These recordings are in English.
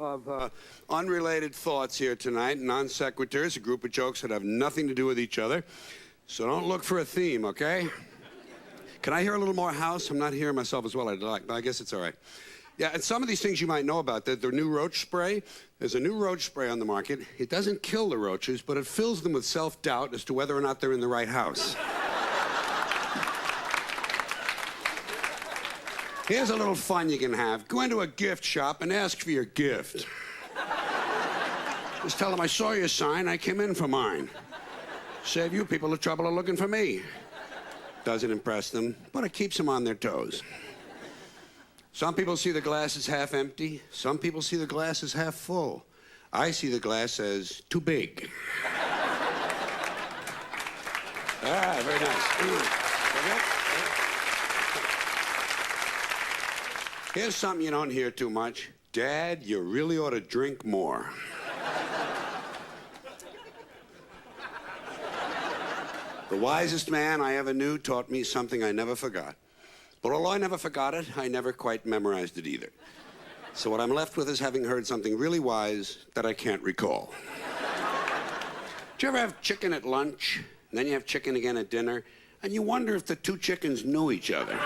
of unrelated thoughts here tonight, non sequiturs, a group of jokes that have nothing to do with each other. So don't look for a theme, okay? Can I hear a little more house? I'm not hearing myself as well as I'd like, but I guess it's all right. Yeah, and some of these things you might know about. The new roach spray. There's a new roach spray on the market. It doesn't kill the roaches, but it fills them with self-doubt as to whether or not they're in the right house. Here's a little fun you can have. Go into a gift shop and ask for your gift. Just tell them, I saw your sign, I came in for mine. Save you people the trouble of looking for me. Doesn't impress them, but it keeps them on their toes. Some people see the glass as half empty. Some people see the glass as half full. I see the glass as too big. Ah, very nice. Here's something you don't hear too much. Dad, you really ought to drink more. The wisest man I ever knew taught me something I never forgot. But although I never forgot it, I never quite memorized it either. So what I'm left with is having heard something really wise that I can't recall. Did you ever have chicken at lunch, and then you have chicken again at dinner, and you wonder if the two chickens knew each other?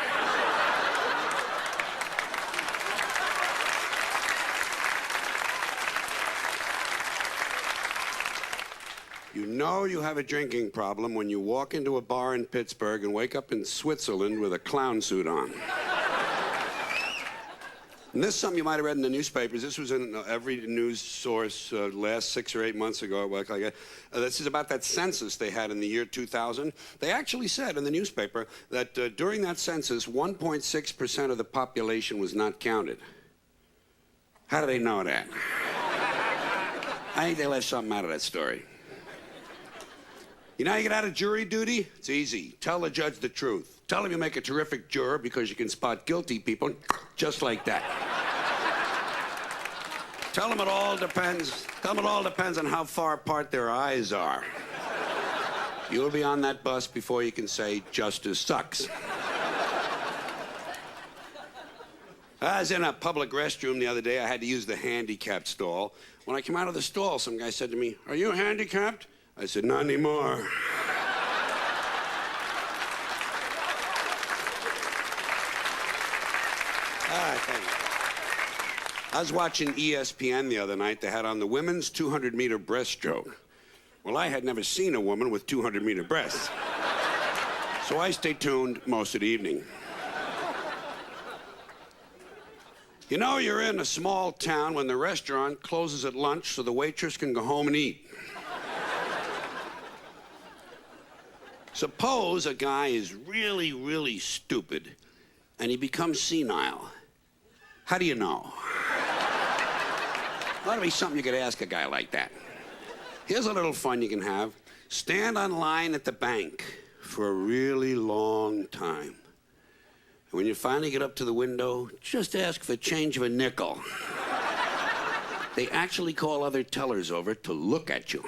You know you have a drinking problem when you walk into a bar in Pittsburgh and wake up in Switzerland with a clown suit on. And this is something you might have read in the newspapers. This was in every news source last 6 or 8 months ago. This is about that census they had in the year 2000. They actually said in the newspaper that during that census, 1.6% of the population was not counted. How do they know that? I think they left something out of that story. You know how you get out of jury duty? It's easy. Tell the judge the truth. Tell him you make a terrific juror because you can spot guilty people just like that. Tell them it all depends. Tell them it all depends on how far apart their eyes are. You'll be on that bus before you can say justice sucks. I was in a public restroom the other day. I had to use the handicapped stall. When I came out of the stall, some guy said to me, "Are you handicapped?" I said, "Not anymore." Thank you. I was watching ESPN the other night. They had on the women's 200-meter breaststroke. Well, I had never seen a woman with 200-meter breasts. So I stayed tuned most of the evening. You know you're in a small town when the restaurant closes at lunch so the waitress can go home and eat. Suppose a guy is really, really stupid and he becomes senile. How do you know? Ought to be something you could ask a guy like that. Here's a little fun you can have. Stand on line at the bank for a really long time. And when you finally get up to the window, just ask for change of a nickel. They actually call other tellers over to look at you.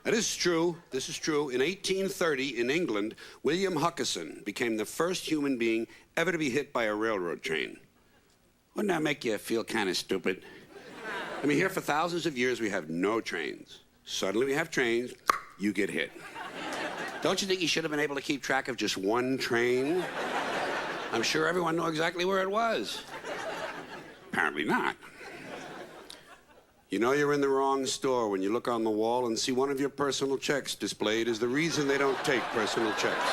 Now, this is true. This is true. In 1830, in England, William Huckison became the first human being ever to be hit by a railroad train. Wouldn't that make you feel kind of stupid? I mean, here for thousands of years, we have no trains. Suddenly we have trains, you get hit. Don't you think you should have been able to keep track of just one train? I'm sure everyone knew exactly where it was. Apparently not. You know you're in the wrong store when you look on the wall and see one of your personal checks displayed as the reason they don't take personal checks.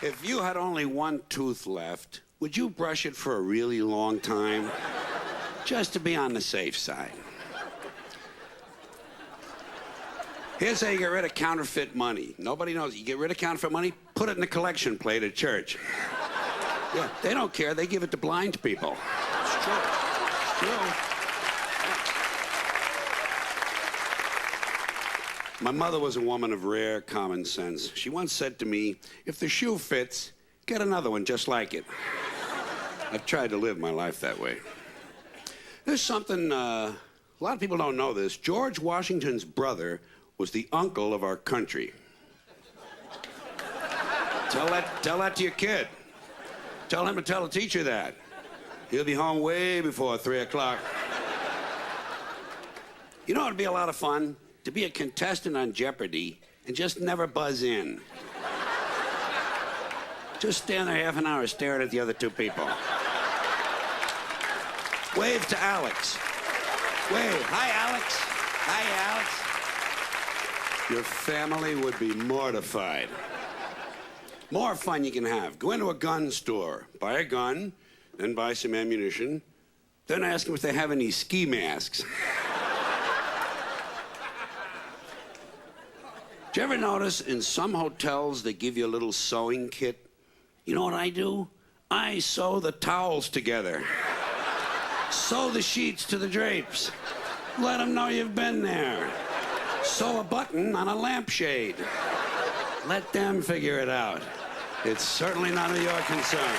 If you had only one tooth left, would you brush it for a really long time? Just to be on the safe side. Here's how you get rid of counterfeit money. Nobody knows. You get rid of counterfeit money, put it in the collection plate at church. Yeah, they don't care. They give it to blind people. It's true. It's true. My mother was a woman of rare common sense. She once said to me, "If the shoe fits, get another one just like it." I've tried to live my life that way. There's something, a lot of people don't know this. George Washington's brother was the uncle of our country. Tell that to your kid. Tell him to tell the teacher that. He'll be home way before 3 o'clock. You know, it'd be a lot of fun to be a contestant on Jeopardy and just never buzz in. Just stand there half an hour staring at the other two people. Wave to Alex. Wave. Hi, Alex. Hi, Alex. Your family would be mortified. More fun you can have. Go into a gun store, buy a gun, then buy some ammunition, then ask them if they have any ski masks. Do you ever notice in some hotels they give you a little sewing kit? You know what I do? I sew the towels together. Sew the sheets to the drapes. Let them know you've been there. Sew a button on a lampshade. Let them figure it out. It's certainly none of your concern.